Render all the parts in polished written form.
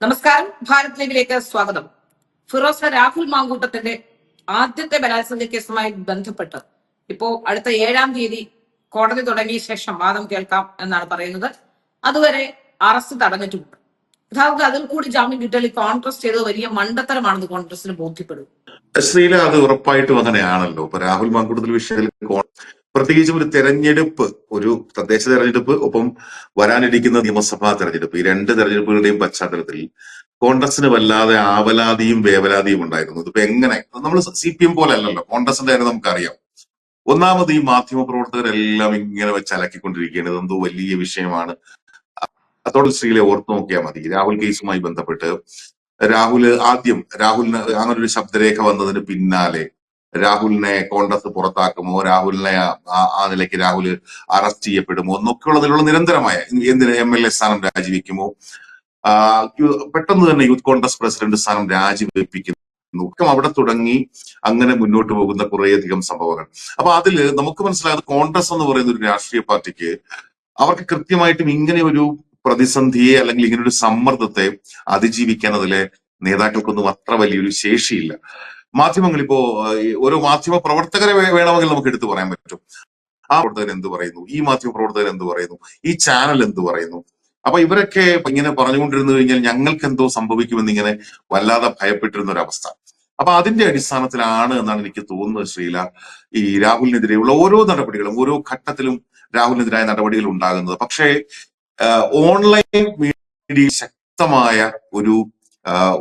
നമസ്കാരം. ഭാരത് ലൈവിലേക്ക് സ്വാഗതം. ഫിറോസ് രാഹുൽ മാങ്കൂട്ടത്തിന്റെ ആദ്യത്തെ ബലാത്സംഗ കേസുമായി ബന്ധപ്പെട്ട് ഇപ്പോ അടുത്ത 7-ാം തീയതി കോടതി തുടങ്ങിയ ശേഷം വാദം കേൾക്കാം എന്നാണ് പറയുന്നത്. അതുവരെ അറസ്റ്റ് തടഞ്ഞിട്ടുണ്ട്. യഥാർത്ഥത്തിൽ അതിൽ കൂടി ജാമ്യം കിട്ടിയാൽ കോൺഗ്രസ് ചെയ്തത് വലിയ മണ്ടത്തരമാണെന്ന് കോൺഗ്രസിന് ബോധ്യപ്പെടും. ശ്രീല, അത് ഉറപ്പായിട്ടും അങ്ങനെയാണല്ലോ. ഇപ്പൊ രാഹുൽ മാങ്കൂട്ടത്തിൽ വിഷയത്തിൽ പ്രത്യേകിച്ചും ഒരു തെരഞ്ഞെടുപ്പ്, ഒരു തദ്ദേശ തെരഞ്ഞെടുപ്പ്, ഒപ്പം വരാനിരിക്കുന്ന നിയമസഭാ തെരഞ്ഞെടുപ്പ്, ഈ രണ്ട് തെരഞ്ഞെടുപ്പുകളുടെയും പശ്ചാത്തലത്തിൽ കോൺഗ്രസിന് വല്ലാതെ ആവലാതിയും വേവലാതിയും ഉണ്ടായിരുന്നു. ഇതിപ്പോ എങ്ങനെ, നമ്മൾ CPM പോലെ അല്ലല്ലോ, കോൺഗ്രസിന്റെ കാര്യം നമുക്കറിയാം. ഒന്നാമത് ഈ മാധ്യമ പ്രവർത്തകരെല്ലാം ഇങ്ങനെ വെച്ച് അലക്കിക്കൊണ്ടിരിക്കുകയാണ്. ഇതെന്തോ വലിയ വിഷയമാണ്. അതോടെ ശ്രീലെ ഓർത്തു നോക്കിയാൽ മതി. രാഹുൽ കേസുമായി ബന്ധപ്പെട്ട് രാഹുലിന് അങ്ങനെ ഒരു ശബ്ദരേഖ വന്നതിന് പിന്നാലെ രാഹുലിനെ കോൺഗ്രസ് പുറത്താക്കുമോ, രാഹുലിനെ ആ നിലയ്ക്ക് രാഹുൽ അറസ്റ്റ് ചെയ്യപ്പെടുമോ എന്നൊക്കെയുള്ളതിലുള്ള നിരന്തരമായ എന്തിന് MLA സ്ഥാനം രാജിവെക്കുമോ, പെട്ടെന്ന് തന്നെ യൂത്ത് കോൺഗ്രസ് പ്രസിഡന്റ് സ്ഥാനം രാജിവെപ്പിക്കുന്നു, അവിടെ തുടങ്ങി അങ്ങനെ മുന്നോട്ട് പോകുന്ന കുറേയധികം സംഭവങ്ങൾ. അപ്പൊ അതില് നമുക്ക് മനസ്സിലായത് കോൺഗ്രസ് എന്ന് പറയുന്ന ഒരു രാഷ്ട്രീയ പാർട്ടിക്ക് അവർക്ക് കൃത്യമായിട്ടും ഇങ്ങനെ ഒരു പ്രതിസന്ധിയെ അല്ലെങ്കിൽ ഇങ്ങനെ ഒരു സമ്മർദ്ദത്തെ അതിജീവിക്കാൻ അതിലെ നേതാക്കൾക്കൊന്നും അത്ര വലിയൊരു ശേഷിയില്ല. മാധ്യമങ്ങൾ ഇപ്പോ ഓരോ മാധ്യമ പ്രവർത്തകരെ വേണമെങ്കിൽ നമുക്ക് എടുത്തു പറയാൻ പറ്റും. ആ പ്രവർത്തകൻ എന്ത് പറയുന്നു, ഈ മാധ്യമ പ്രവർത്തകൻ എന്ത് പറയുന്നു, ഈ ചാനൽ എന്ത് പറയുന്നു. അപ്പൊ ഇവരൊക്കെ ഇങ്ങനെ പറഞ്ഞുകൊണ്ടിരുന്നു കഴിഞ്ഞാൽ ഞങ്ങൾക്ക് എന്തോ സംഭവിക്കുമെന്ന് ഇങ്ങനെ വല്ലാതെ ഭയപ്പെട്ടിരുന്ന ഒരു അവസ്ഥ. അപ്പൊ അതിന്റെ അടിസ്ഥാനത്തിലാണ് എന്നാണ് എനിക്ക് തോന്നുന്നത് ശ്രീല, ഈ രാഹുലിനെതിരെയുള്ള ഓരോ നടപടികളും, ഓരോ ഘട്ടത്തിലും രാഹുലിനെതിരായ നടപടികൾ ഉണ്ടാകുന്നത്. പക്ഷേ ഓൺലൈൻ മീഡിയ ശക്തമായ ഒരു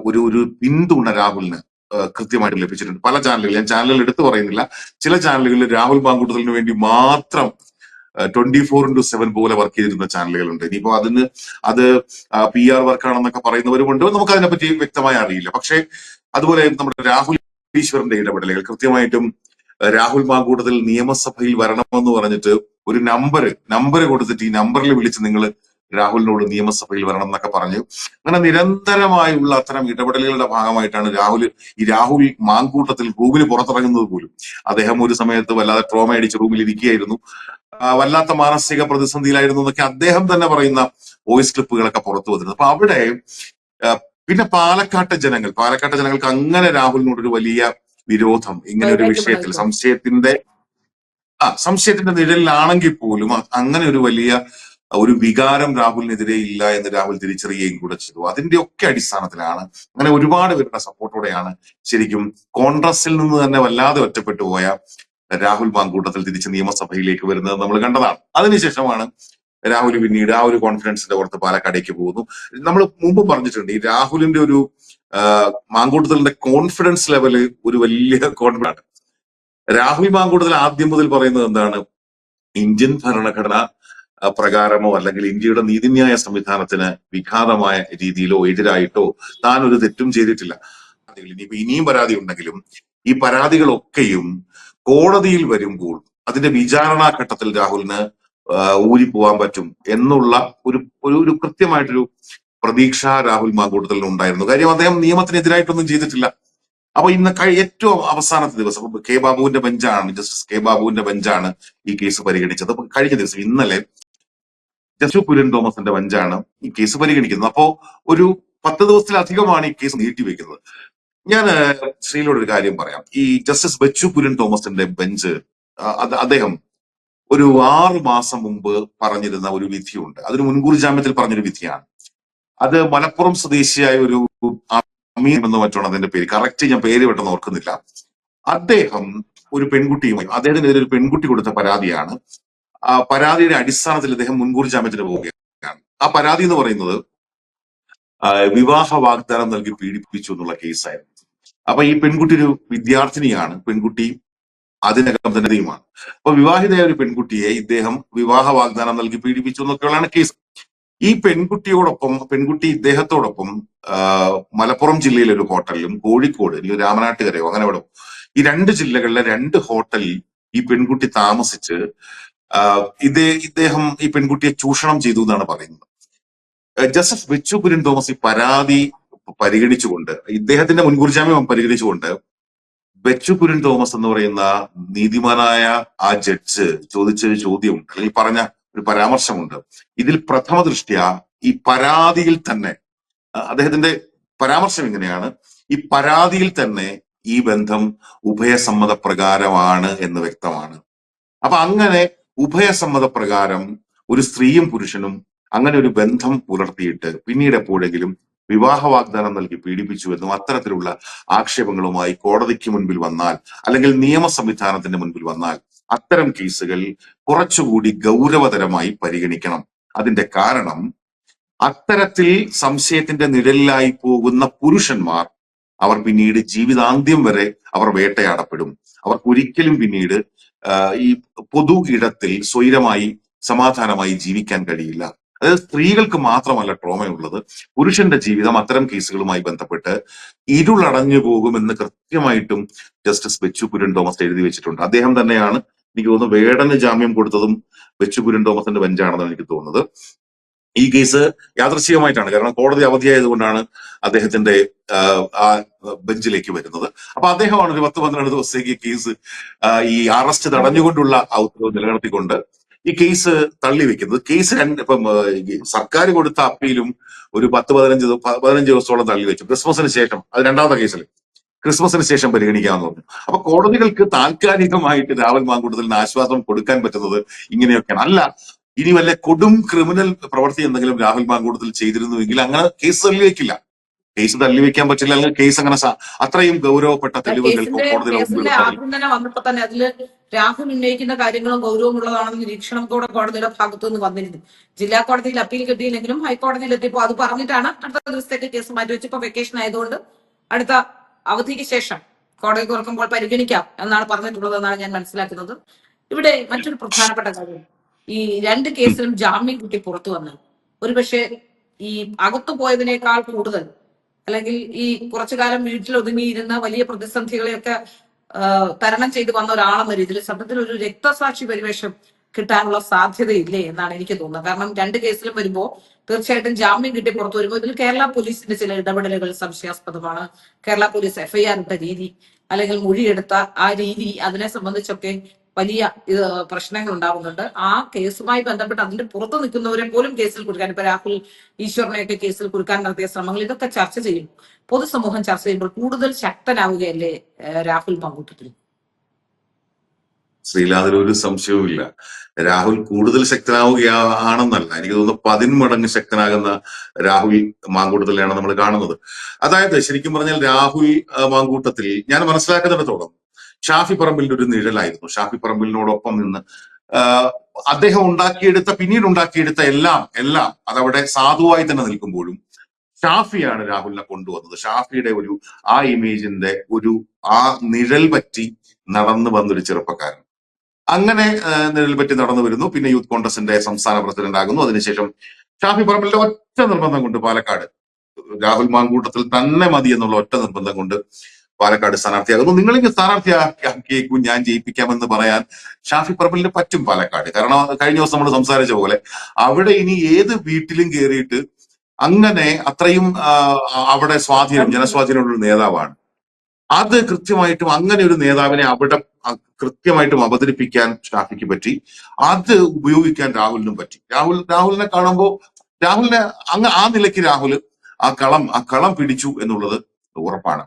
ഒരു പിന്തുണ രാഹുലിന് കൃത്യമായിട്ട് ലഭിച്ചിട്ടുണ്ട്. പല ചാനലുകൾ, ഞാൻ ചാനലുകൾ എടുത്തു പറയുന്നില്ല, ചില ചാനലുകളിൽ രാഹുൽ മാങ്കൂട്ടത്തിന് വേണ്ടി മാത്രം 24/7 പോലെ വർക്ക് ചെയ്തിരുന്ന ചാനലുകളുണ്ട്. ഇനിയിപ്പോ അത് PR വർക്കാണെന്നൊക്കെ പറയുന്നവരുമുണ്ട്. നമുക്ക് അതിനെപ്പറ്റി വ്യക്തമായി അറിയില്ല. പക്ഷേ അതുപോലെ നമ്മുടെ രാഹുൽ ഈശ്വറിന്റെ ഇടപെടലുകൾ, കൃത്യമായിട്ടും രാഹുൽ മാങ്കൂട്ടത്തിൽ നിയമസഭയിൽ വരണമെന്ന് പറഞ്ഞിട്ട് ഒരു നമ്പർ കൊടുത്തിട്ട് ഈ നമ്പറിൽ വിളിച്ച് നിങ്ങൾ രാഹുലിനോട് നിയമസഭയിൽ വരണം എന്നൊക്കെ പറഞ്ഞു. അങ്ങനെ നിരന്തരമായുള്ള അത്തരം ഇടപെടലുകളുടെ ഭാഗമായിട്ടാണ് രാഹുൽ മാങ്കൂട്ടത്തിൽ റൂമിന് പുറത്തിറങ്ങുന്നത് പോലും. അദ്ദേഹം ഒരു സമയത്ത് വല്ലാതെ ട്രോമ അടിച്ച് റൂമിൽ ഇരിക്കുകയായിരുന്നു, വല്ലാത്ത മാനസിക പ്രതിസന്ധിയിലായിരുന്നു എന്നൊക്കെ അദ്ദേഹം തന്നെ പറയുന്ന വോയിസ് ക്ലിപ്പുകളൊക്കെ പുറത്തു വന്നിരുന്നു. അപ്പൊ അവിടെ പിന്നെ പാലക്കാട്ടെ ജനങ്ങൾക്ക് അങ്ങനെ രാഹുലിനോടൊരു വലിയ വിരോധം, ഇങ്ങനെ ഒരു വിഷയത്തിൽ സംശയത്തിന്റെ നിഴലിലാണെങ്കിൽ പോലും അങ്ങനെ ഒരു വലിയ ഒരു വികാരം രാഹുലിനെതിരെ ഇല്ല എന്ന് രാഹുൽ തിരിച്ചറിയുകയും കൂടെ ചെയ്തു. അതിന്റെ ഒക്കെ അടിസ്ഥാനത്തിലാണ്, അങ്ങനെ ഒരുപാട് പേരുടെ സപ്പോർട്ടോടെയാണ് ശരിക്കും കോൺഗ്രസിൽ നിന്ന് തന്നെ വല്ലാതെ ഒറ്റപ്പെട്ടു പോയ രാഹുൽ മാങ്കൂട്ടത്തിൽ തിരിച്ച് നിയമസഭയിലേക്ക് വരുന്നത് നമ്മൾ കണ്ടതാണ്. അതിനുശേഷമാണ് രാഹുൽ പിന്നീട് ആ ഒരു കോൺഫിഡൻസിന്റെ പുറത്ത് പാലക്കാടേക്ക് പോകുന്നു. നമ്മൾ മുമ്പ് പറഞ്ഞിട്ടുണ്ട്, ഈ രാഹുലിന്റെ ഒരു മാങ്കൂട്ടത്തിന്റെ കോൺഫിഡൻസ് ലെവല് ഒരു വലിയ കോൺഫിഡൻസ്. രാഹുൽ മാങ്കൂട്ടത്തിൽ ആദ്യം മുതൽ പറയുന്നത് എന്താണ്, ഇന്ത്യൻ ഭരണഘടന പ്രകാരമോ അല്ലെങ്കിൽ ഇന്ത്യയുടെ നീതിന്യായ സംവിധാനത്തിന് വിഘാതമായ രീതിയിലോ എതിരായിട്ടോ താൻ ഒരു തെറ്റും ചെയ്തിട്ടില്ല. ഇനിയിപ്പോ ഇനിയും പരാതി ഉണ്ടെങ്കിലും ഈ പരാതികളൊക്കെയും കോടതിയിൽ വരുമ്പോൾ അതിന്റെ വിചാരണാ ഘട്ടത്തിൽ രാഹുലിന് ഊരിപ്പോവാൻ പറ്റും എന്നുള്ള ഒരു കൃത്യമായിട്ടൊരു പ്രതീക്ഷ രാഹുൽ മാങ്കൂട്ടത്തിൽ ഉണ്ടായിരുന്നു. കാര്യം അദ്ദേഹം നിയമത്തിനെതിരായിട്ടൊന്നും ചെയ്തിട്ടില്ല. അപ്പൊ ഇന്ന് ഏറ്റവും അവസാനത്തെ ദിവസം ജസ്റ്റിസ് കെ ബാബുവിന്റെ ബെഞ്ചാണ് ഈ കേസ് പരിഗണിച്ചത്. അപ്പൊ കഴിഞ്ഞ ദിവസം ഇന്നലെ ജസ്റ്റിസ് കുര്യൻ തോമസിന്റെ ബെഞ്ചാണ് ഈ കേസ് പരിഗണിക്കുന്നത്. അപ്പോ ഒരു 10 ദിവസത്തിലധികമാണ് ഈ കേസ് നീട്ടിവെക്കുന്നത്. ഞാൻ ശ്രീലോട് ഒരു കാര്യം പറയാം. ഈ ജസ്റ്റിസ് ബെച്ചു കുര്യൻ തോമസിന്റെ ബെഞ്ച് അദ്ദേഹം ഒരു 6 മാസം മുമ്പ് പറഞ്ഞിരുന്ന ഒരു വിധിയുണ്ട്. അതൊരു മുൻകൂർ ജാമ്യത്തിൽ പറഞ്ഞൊരു വിധിയാണ്. അത് മലപ്പുറം സ്വദേശിയായ ഒരു അമീൻ എന്ന് മറ്റാണ് അതിന്റെ പേര്, കറക്റ്റ് ഞാൻ പേര് പെട്ടെന്ന് ഓർക്കുന്നില്ല. അദ്ദേഹം ഒരു പെൺകുട്ടിയുമായി, അദ്ദേഹത്തിനെതിരെ ഒരു പെൺകുട്ടി കൊടുത്ത പരാതിയാണ്. ആ പരാതിയുടെ അടിസ്ഥാനത്തിൽ അദ്ദേഹം മുൻകൂർ ജാമ്യത്തിന് പോവുകയാണ്. ആ പരാതി എന്ന് പറയുന്നത് വിവാഹ വാഗ്ദാനം നൽകി പീഡിപ്പിച്ചു എന്നുള്ള കേസായിരുന്നു. അപ്പൊ ഈ പെൺകുട്ടി ഒരു വിദ്യാർത്ഥിനിയാണ്, പെൺകുട്ടി അതിനകം തന്നെയുമാണ്. അപ്പൊ വിവാഹിതയായ ഒരു പെൺകുട്ടിയെ ഇദ്ദേഹം വിവാഹ വാഗ്ദാനം നൽകി പീഡിപ്പിച്ചു എന്നൊക്കെയുള്ളതാണ് കേസ്. ഈ പെൺകുട്ടി ഇദ്ദേഹത്തോടൊപ്പം മലപ്പുറം ജില്ലയിലെ ഒരു ഹോട്ടലിലും കോഴിക്കോട് രാമനാട്ടുകരയോ അങ്ങനെ എവിടെ, ഈ 2 ജില്ലകളിലെ 2 ഹോട്ടലിൽ ഈ പെൺകുട്ടി താമസിച്ച് ഇദ്ദേഹം ഈ പെൺകുട്ടിയെ ചൂഷണം ചെയ്തു എന്നാണ് പറയുന്നത്. ജസ്റ്റിസ് ബെച്ചു കുര്യൻ തോമസ് ഈ പരാതി പരിഗണിച്ചുകൊണ്ട്, ഇദ്ദേഹത്തിന്റെ മുൻകൂർ ജാമ്യം പരിഗണിച്ചുകൊണ്ട്, ബെച്ചു കുര്യൻ തോമസ് എന്ന് പറയുന്ന നീതിമാനായ ആ ജഡ്ജ് ചോദിച്ചൊരു ചോദ്യമുണ്ട്, അല്ലെങ്കിൽ പറഞ്ഞ ഒരു പരാമർശമുണ്ട്. ഇതിൽ പ്രഥമ ദൃഷ്ട്യാ ഈ പരാതിയിൽ തന്നെ അദ്ദേഹത്തിന്റെ പരാമർശം ഇങ്ങനെയാണ്: ഈ പരാതിയിൽ തന്നെ ഈ ബന്ധം ഉഭയസമ്മതപ്രകാരമാണ് എന്ന് വ്യക്തമാണ്. അപ്പൊ അങ്ങനെ ഉഭയസമ്മതപ്രകാരം ഒരു സ്ത്രീയും പുരുഷനും അങ്ങനെ ഒരു ബന്ധം പുലർത്തിയിട്ട് പിന്നീട് എപ്പോഴെങ്കിലും വിവാഹ വാഗ്ദാനം നൽകി പീഡിപ്പിച്ചുവെന്നും അത്തരത്തിലുള്ള ആക്ഷേപങ്ങളുമായി കോടതിക്ക് മുൻപിൽ വന്നാൽ, അല്ലെങ്കിൽ നിയമ സംവിധാനത്തിന്റെ മുൻപിൽ വന്നാൽ, അത്തരം കേസുകൾ കുറച്ചുകൂടി ഗൗരവതരമായി പരിഗണിക്കണം. അതിന്റെ കാരണം, അത്തരത്തിൽ സംശയത്തിന്റെ നിഴലിലായി പോകുന്ന പുരുഷന്മാർ അവർ പിന്നീട് ജീവിതാന്ത്യം വരെ അവർ വേട്ടയാടപ്പെടും. അവർക്ക് ഒരിക്കലും പിന്നീട് ഈ പൊതു ഇടത്തിൽ സ്വൈരമായി സമാധാനമായി ജീവിക്കാൻ കഴിയില്ല. അതായത് സ്ത്രീകൾക്ക് മാത്രമല്ല ട്രോമയുള്ളത്, പുരുഷന്റെ ജീവിതം അത്തരം കേസുകളുമായി ബന്ധപ്പെട്ട് ഇരുളടഞ്ഞു പോകുമെന്ന് കൃത്യമായിട്ടും ജസ്റ്റിസ് ബെച്ചു കുര്യൻ തോമസ് എഴുതി വെച്ചിട്ടുണ്ട്. അദ്ദേഹം തന്നെയാണ്, എനിക്ക് തോന്നുന്നു, വേടന് ജാമ്യം കൊടുത്തതും ബെച്ചു കുര്യൻ തോമസിന്റെ ബെഞ്ചാണെന്നാണ് എനിക്ക് തോന്നുന്നത്. ഈ കേസ് യാദൃശ്ചികമായിട്ടാണ്, കാരണം കോടതി അവധിയായതുകൊണ്ടാണ് അദ്ദേഹത്തിന്റെ ആ ബെഞ്ചിലേക്ക് വരുന്നത്. അപ്പൊ അദ്ദേഹമാണ് ഒരു 10-12 ദിവസത്തേക്ക് കേസ് ഈ അറസ്റ്റ് തടഞ്ഞുകൊണ്ടുള്ള ആ ഉത്തരവ് നിലനിർത്തിക്കൊണ്ട് ഈ കേസ് തള്ളിവെക്കുന്നത്. കേസ് ഇപ്പം സർക്കാർ കൊടുത്ത അപ്പീലും ഒരു 10-15 ദിവസത്തോളം തള്ളിവെച്ചു. ക്രിസ്മസിന് ശേഷം, അത് രണ്ടാമത്തെ കേസിൽ ക്രിസ്മസിന് ശേഷം പരിഗണിക്കാമെന്ന് പറഞ്ഞു. അപ്പൊ കോടതികൾക്ക് താൽക്കാലികമായിട്ട് രാഹുൽ മാങ്കൂട്ടത്തിന് ആശ്വാസം കൊടുക്കാൻ പറ്റുന്നത് ഇങ്ങനെയൊക്കെയാണ്. അല്ല, ഇനി വല്ല കൊടും ക്രിമിനൽ പ്രവൃത്തി എന്തെങ്കിലും രാഹുൽ മാങ്കൂട്ടത്തിൽ ചെയ്തിരുന്നുവെങ്കിൽ അങ്ങനെ കേസ് തള്ളിവെക്കില്ല. കേസ് തള്ളിവെക്കാൻ പറ്റില്ല, അല്ലെങ്കിൽ കേസ് അങ്ങനെ അത്രയും ഗൗരവപ്പെട്ട തെളിവുകൾ കോടതിയുടെ കേസിന്റെ ആദ്യം തന്നെ വന്നപ്പോ തന്നെ അതില് രാഹുൽ ഉന്നയിക്കുന്ന കാര്യങ്ങളും ഗൗരവമുള്ളതാണെന്ന് നിരീക്ഷണം കൂടെ കോടതിയുടെ ഭാഗത്തു നിന്ന് വന്നിരുന്നു. ജില്ലാ കോടതിയിൽ അപ്പീൽ കിട്ടിയില്ലെങ്കിലും ഹൈക്കോടതിയിൽ എത്തിയപ്പോൾ അത് പറഞ്ഞിട്ടാണ് അടുത്ത ദിവസത്തേക്ക് കേസ് മാറ്റിവെച്ച് ഇപ്പൊ വെക്കേഷൻ ആയതുകൊണ്ട് അടുത്ത അവധിക്ക് ശേഷം കോടതി തുറക്കുമ്പോൾ പരിഗണിക്കാം എന്നാണ് പറഞ്ഞിട്ടുള്ളതെന്നാണ് ഞാൻ മനസ്സിലാക്കുന്നത്. ഇവിടെ മറ്റൊരു പ്രധാനപ്പെട്ട കാര്യം, ഈ 2 കേസിലും ജാമ്യം കിട്ടി പുറത്തു വന്നത് ഒരുപക്ഷെ ഈ അകത്തു പോയതിനേക്കാൾ കൂടുതൽ, അല്ലെങ്കിൽ ഈ കുറച്ചു കാലം വീട്ടിൽ ഒതുങ്ങിയിരുന്ന വലിയ പ്രതിസന്ധികളെയൊക്കെ തരണം ചെയ്ത് വന്ന ഒരാളെന്ന രീതിയിൽ സത്യത്തിൽ ഒരു രക്തസാക്ഷി പരിവേഷം കിട്ടാനുള്ള സാധ്യതയില്ലേ എന്നാണ് എനിക്ക് തോന്നുന്നത്. കാരണം 2 കേസിലും വരുമ്പോൾ തീർച്ചയായിട്ടും ജാമ്യം കിട്ടി പുറത്തു വരുമ്പോൾ ഇതിൽ കേരള പോലീസിന്റെ ചില ഇടപെടലുകൾ സംശയാസ്പദമാണ്. കേരള പോലീസ് FIR ഇട്ട രീതി, അല്ലെങ്കിൽ മൊഴിയെടുത്ത ആ രീതി, അതിനെ സംബന്ധിച്ചൊക്കെ വലിയ പ്രശ്നങ്ങൾ ഉണ്ടാകുന്നുണ്ട്. ആ കേസുമായി ബന്ധപ്പെട്ട് അതിന്റെ പുറത്തു നിൽക്കുന്നവരെ പോലും കേസിൽ കുടുക്കാൻ, ഇപ്പൊ രാഹുൽ ഈശ്വറിനെയൊക്കെ കേസിൽ കുടുക്കാൻ നടത്തിയ ശ്രമങ്ങൾ, ഇതൊക്കെ ചർച്ച ചെയ്യും, പൊതുസമൂഹം ചർച്ച ചെയ്യുമ്പോൾ കൂടുതൽ ശക്തനാവുകയല്ലേ രാഹുൽ മാങ്കൂട്ടത്തിൽ? ശ്രീലാദിൽ ഒരു സംശയവുമില്ല. രാഹുൽ കൂടുതൽ ശക്തനാവുകയാണെന്നല്ല, എനിക്ക് തോന്നുന്നു 10 മടങ്ങ് ശക്തനാകുന്ന രാഹുൽ മാങ്കൂട്ടത്തിലാണ് നമ്മൾ കാണുന്നത്. അതായത് ശരിക്കും പറഞ്ഞാൽ രാഹുൽ മാങ്കൂട്ടത്തിൽ ഞാൻ മനസ്സിലാക്കുന്നിടത്തോളം ഷാഫി പറമ്പിലിന്റെ ഒരു നിഴലായിരുന്നു. ഷാഫി പറമ്പിലിനോടൊപ്പം നിന്ന് അദ്ദേഹം പിന്നീട് ഉണ്ടാക്കിയെടുത്ത എല്ലാം അതവിടെ സാധുവായി തന്നെ നിൽക്കുമ്പോഴും ഷാഫിയാണ് രാഹുലിനെ കൊണ്ടുവന്നത്. ഷാഫിയുടെ ആ ഇമേജിന്റെ ആ നിഴൽ പറ്റി നടന്നു വന്നൊരു ചെറുപ്പക്കാരൻ. അങ്ങനെ നിഴൽ പറ്റി നടന്നു വരുന്നു. പിന്നെ യൂത്ത് കോൺഗ്രസിന്റെ സംസ്ഥാന പ്രസിഡന്റ് ആകുന്നു. അതിനുശേഷം ഷാഫി പറമ്പിലിന്റെ ഒറ്റ നിർബന്ധം കൊണ്ട് പാലക്കാട് രാഹുൽ മാങ്കൂട്ടത്തിൽ തന്നെ മതി എന്നുള്ള ഒറ്റ നിർബന്ധം കൊണ്ട് പാലക്കാട് സ്ഥാനാർത്ഥിയാകുന്നു. നിങ്ങളിങ്ങനെ സ്ഥാനാർത്ഥിയാക്കിയേക്കും, ഞാൻ ജയിപ്പിക്കാമെന്ന് പറയാൻ ഷാഫി പറമ്പിലിന് പറ്റും പാലക്കാട്. കാരണം കഴിഞ്ഞ ദിവസം നമ്മൾ സംസാരിച്ച പോലെ അവിടെ ഇനി ഏത് വീട്ടിലും കയറിയിട്ട് അങ്ങനെ അത്രയും അവിടെ ജനസ്വാധീനമുള്ള ഒരു നേതാവാണ്. അത് കൃത്യമായിട്ടും അങ്ങനെ ഒരു നേതാവിനെ അവിടെ കൃത്യമായിട്ടും അവതരിപ്പിക്കാൻ ഷാഫിക്ക് പറ്റി. അത് ഉപയോഗിക്കാൻ രാഹുലിനും പറ്റി. രാഹുലിനെ കാണുമ്പോൾ രാഹുലിനെ ആ നിലയ്ക്ക് രാഹുൽ ആ കളം പിടിച്ചു എന്നുള്ളത് ഉറപ്പാണ്.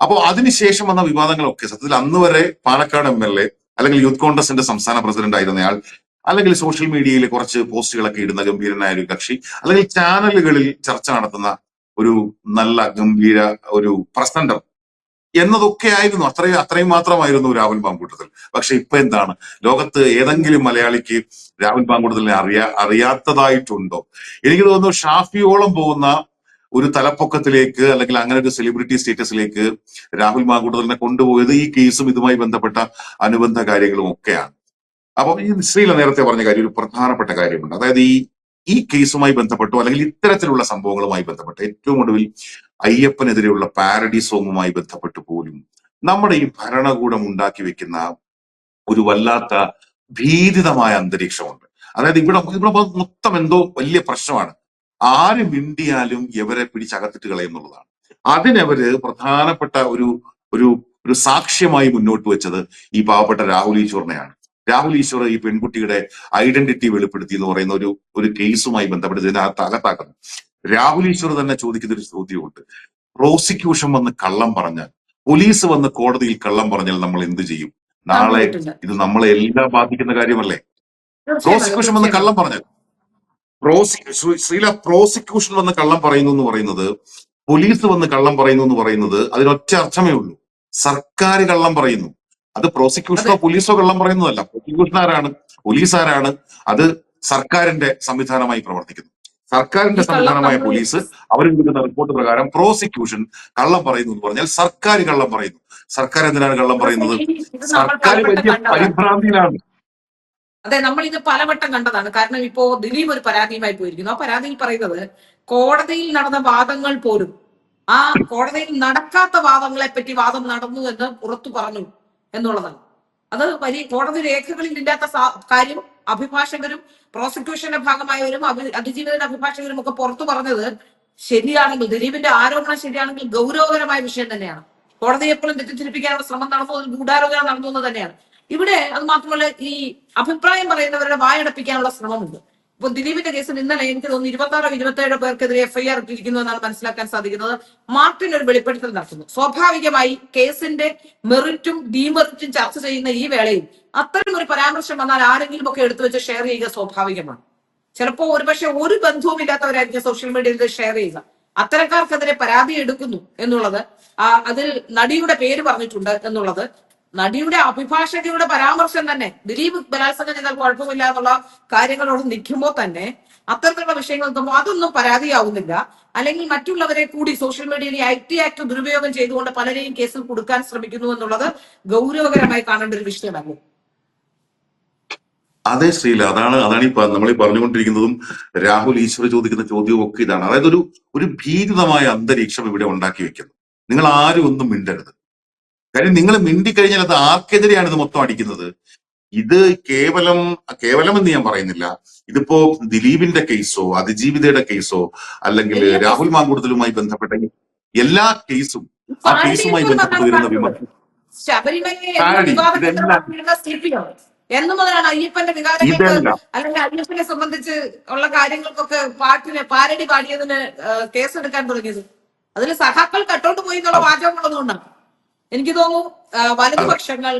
അപ്പോ അതിനുശേഷം വന്ന വിവാദങ്ങളൊക്കെ സത്യത്തിൽ അന്ന് വരെ പാലക്കാട് MLA അല്ലെങ്കിൽ യൂത്ത് കോൺഗ്രസിന്റെ സംസ്ഥാന പ്രസിഡന്റ് ആയിരുന്നയാൾ, അല്ലെങ്കിൽ സോഷ്യൽ മീഡിയയിൽ കുറച്ച് പോസ്റ്റുകളൊക്കെ ഇടുന്ന ഗംഭീരനായ ഒരു കക്ഷി, അല്ലെങ്കിൽ ചാനലുകളിൽ ചർച്ച നടത്തുന്ന ഒരു നല്ല ഗംഭീര ഒരു പ്രസന്റർ എന്നതൊക്കെ ആയിരുന്നു. അത്രയും മാത്രമായിരുന്നു രാഹുൽ മാങ്കൂട്ടത്തിൽ. പക്ഷെ ഇപ്പൊ എന്താണ്, ലോകത്ത് ഏതെങ്കിലും മലയാളിക്ക് രാഹുൽ മാങ്കൂട്ടത്തിനെ അറിയാത്തതായിട്ടുണ്ടോ? എനിക്ക് തോന്നുന്നു ഷാഫിയോളം പോകുന്ന ഒരു തലപ്പൊക്കത്തിലേക്ക്, അല്ലെങ്കിൽ അങ്ങനെ ഒരു സെലിബ്രിറ്റി സ്റ്റേറ്റസിലേക്ക് രാഹുൽ മാങ്കൂട്ടത്തിനെ കൊണ്ടുപോയത് ഈ കേസും ഇതുമായി ബന്ധപ്പെട്ട അനുബന്ധ കാര്യങ്ങളും ഒക്കെയാണ്. അപ്പൊ ഈ ശ്രീല നേരത്തെ പറഞ്ഞ കാര്യം ഒരു പ്രധാനപ്പെട്ട കാര്യമുണ്ട്. അതായത് ഈ കേസുമായി ബന്ധപ്പെട്ടോ അല്ലെങ്കിൽ ഇത്തരത്തിലുള്ള സംഭവങ്ങളുമായി ബന്ധപ്പെട്ട് ഏറ്റവും ഒടുവിൽ അയ്യപ്പനെതിരെയുള്ള പാരഡി സോങ്ങുമായി ബന്ധപ്പെട്ട് പോലും നമ്മുടെ ഈ ഭരണകൂടം ഉണ്ടാക്കി വെക്കുന്ന ഒരു വല്ലാത്ത ഭീതിതമായ അന്തരീക്ഷമുണ്ട്. അതായത് ഇവിടെ മൊത്തം എന്തോ വലിയ പ്രശ്നമാണ്. ആര് മിണ്ടിയാലും ഇവരെ പിടിച്ചകത്തിട്ട് കളയുന്നുള്ളതാണ്. അതിനവര് പ്രധാനപ്പെട്ട ഒരു സാക്ഷ്യമായി മുന്നോട്ട് വെച്ചത് ഈ പാവപ്പെട്ട രാഹുൽ ഈശ്വറിനെയാണ്. രാഹുൽ ഈശ്വർ ഈ പെൺകുട്ടിയുടെ ഐഡന്റിറ്റി വെളിപ്പെടുത്തി എന്ന് പറയുന്ന ഒരു കേസുമായി ബന്ധപ്പെട്ട് ഇതിനകത്ത് അകത്താക്കുന്നു. രാഹുൽ ഈശ്വർ തന്നെ ചോദിക്കുന്ന ഒരു ചോദ്യമുണ്ട്. പ്രോസിക്യൂഷൻ വന്ന് കള്ളം പറഞ്ഞാൽ, പോലീസ് വന്ന് കോടതിയിൽ കള്ളം പറഞ്ഞാൽ നമ്മൾ എന്ത് ചെയ്യും? നാളെ കണ്ടിട്ടുണ്ട്. ഇത് നമ്മളെ എല്ലാം ബാധിക്കുന്ന കാര്യമല്ലേ? തീർച്ചയായും പ്രോസിക്യൂഷൻ വന്ന് കള്ളം പറഞ്ഞാൽ, പ്രോസിക്യൂഷൻ വന്ന് കള്ളം പറയുന്നു എന്ന് പറയുന്നത്, പോലീസ് വന്ന് കള്ളം പറയുന്നു എന്ന് പറയുന്നത് അതിനൊറ്റ അർത്ഥമേ ഉള്ളൂ. സർക്കാർ കള്ളം പറയുന്നു. അത് പ്രോസിക്യൂഷനോ പോലീസോ കള്ളം പറയുന്നതല്ല. പ്രോസിക്യൂഷൻ ആരാണ്? പോലീസ് ആരാണ്? അത് സർക്കാരിന്റെ സംവിധാനമായി പ്രവർത്തിക്കുന്നു. സർക്കാരിന്റെ സംവിധാനമായ പോലീസ് അവർ കൊടുക്കുന്ന റിപ്പോർട്ട് പ്രകാരം പ്രോസിക്യൂഷൻ കള്ളം പറയുന്നു എന്ന് പറഞ്ഞാൽ സർക്കാർ കള്ളം പറയുന്നു. സർക്കാർ എന്തിനാണ് കള്ളം പറയുന്നത്? സർക്കാർ വലിയ പരിഭ്രാന്തിയിലാണ്. അതെ, നമ്മൾ ഇത് പലവട്ടം കണ്ടതാണ്. കാരണം ഇപ്പോ ദിലീപ് ഒരു പരാതിയുമായി പോയിരിക്കുന്നു. ആ പരാതിയിൽ പറയുന്നത് കോടതിയിൽ നടന്ന വാദങ്ങൾ പോലും ആ കോടതിയിൽ നടക്കാത്ത വാദങ്ങളെ പറ്റി വാദം നടന്നു എന്ന് പുറത്തു പറഞ്ഞു എന്നുള്ളതാണ്. അത് വലിയ കോടതി രേഖകളിൽ ഇല്ലാത്ത കാര്യം അഭിഭാഷകരും പ്രോസിക്യൂഷന്റെ ഭാഗമായവരും അതിജീവിതയുടെ അഭിഭാഷകരും ഒക്കെ പുറത്തു പറഞ്ഞത് ശരിയാണെങ്കിൽ, ദിലീപിന്റെ ആരോപണം ശരിയാണെങ്കിൽ ഗൗരവകരമായ വിഷയം തന്നെയാണ്. കോടതിയെ എപ്പോഴും തെറ്റിദ്ധരിപ്പിക്കാനുള്ള ശ്രമം നടന്നു, അതിൽ ഗൂഢാലോചന നടന്നു എന്ന് തന്നെയാണ്. ഇവിടെ അത് മാത്രമല്ല, ഈ അഭിപ്രായം പറയുന്നവരുടെ വായടപ്പിക്കാനുള്ള ശ്രമമുണ്ട്. ഇപ്പൊ ദിലീപിന്റെ കേസിൽ ഇന്നലെ എനിക്ക് തോന്നുന്നു 26 27 പേർക്കെതിരെ FIR ഇട്ടിരിക്കുന്നു എന്നാണ് മനസ്സിലാക്കാൻ സാധിക്കുന്നത്. മാർട്ടിൻ ഒരു വെളിപ്പെടുത്തൽ നടത്തുന്നു. സ്വാഭാവികമായി കേസിന്റെ മെറിറ്റും ഡീമെറിറ്റും ചർച്ച ചെയ്യുന്ന ഈ വേളയിൽ അത്തരം ഒരു പരാമർശം വന്നാൽ ആരെങ്കിലും ഒക്കെ എടുത്തു വെച്ച് ഷെയർ ചെയ്യുക സ്വാഭാവികമാണ്. ചിലപ്പോ ഒരുപക്ഷെ ഒരു ബന്ധവും ഇല്ലാത്തവരായിരിക്കും സോഷ്യൽ മീഡിയയിൽ ഷെയർ ചെയ്യുക. അത്തരക്കാർക്കെതിരെ പരാതി എടുക്കുന്നു എന്നുള്ളത്, അതിൽ നടിയുടെ പേര് പറഞ്ഞിട്ടുണ്ട് എന്നുള്ളത്, നടിയുടെ അഭിഭാഷകയുടെ പരാമർശം തന്നെ ദിലീപ് ബലാത്സംഗം ചെയ്താൽ കുഴപ്പമില്ല എന്നുള്ള കാര്യങ്ങളോട് നിൽക്കുമ്പോൾ തന്നെ അത്തരത്തിലുള്ള വിഷയങ്ങൾ എത്തുമ്പോൾ അതൊന്നും പരാതിയാവുന്നില്ല. അല്ലെങ്കിൽ മറ്റുള്ളവരെ കൂടി സോഷ്യൽ മീഡിയയിൽ IT ആക്ട് ദുരുപയോഗം ചെയ്തുകൊണ്ട് പലരെയും കേസിൽ കൊടുക്കാൻ ശ്രമിക്കുന്നു എന്നുള്ളത് ഗൗരവകരമായി കാണേണ്ട ഒരു വിഷയമല്ലേ? അതെ ശ്രീല, അതാണ് നമ്മൾ പറഞ്ഞുകൊണ്ടിരിക്കുന്നതും രാഹുൽ ഈശ്വർ ചോദിക്കുന്ന ചോദ്യവും ഒക്കെ ഇതാണ്. അതായത് ഒരു ഭീതിതമായ അന്തരീക്ഷം ഇവിടെ ഉണ്ടാക്കി വെക്കുന്നു. നിങ്ങൾ ആരും ഒന്നും മിണ്ടരുത്. കാര്യം നിങ്ങൾ മിണ്ടിക്കഴിഞ്ഞാൽ അത് ആർക്കെതിരെയാണ് ഇത് മൊത്തം അടിക്കുന്നത്? ഇത് കേവലം എന്ന് ഞാൻ പറയുന്നില്ല. ഇതിപ്പോ ദിലീപിന്റെ കേസോ അതിജീവിതയുടെ കേസോ അല്ലെങ്കിൽ രാഹുൽ മാങ്കൂട്ടത്തിലുമായി ബന്ധപ്പെട്ട എല്ലാ കേസും, ആ കേസുമായി ബന്ധപ്പെട്ട് വരുന്ന വിമർശനം, എന്നു മുതലാണ് അയ്യപ്പന്റെ വികാരങ്ങൾക്ക് അല്ലെങ്കിൽ അയ്യപ്പനെ സംബന്ധിച്ച് ഉള്ള കാര്യങ്ങൾക്കൊക്കെ പാരടി പാടിയതിന് കേസെടുക്കാൻ തുടങ്ങിയത്? അതിൽ സഹാക്കൾ കട്ടോട്ട് പോയി എന്നുള്ള വാചകമുള്ളതുകൊണ്ടാണ്. എനിക്ക് തോന്നുന്നു വലതുപക്ഷങ്ങൾ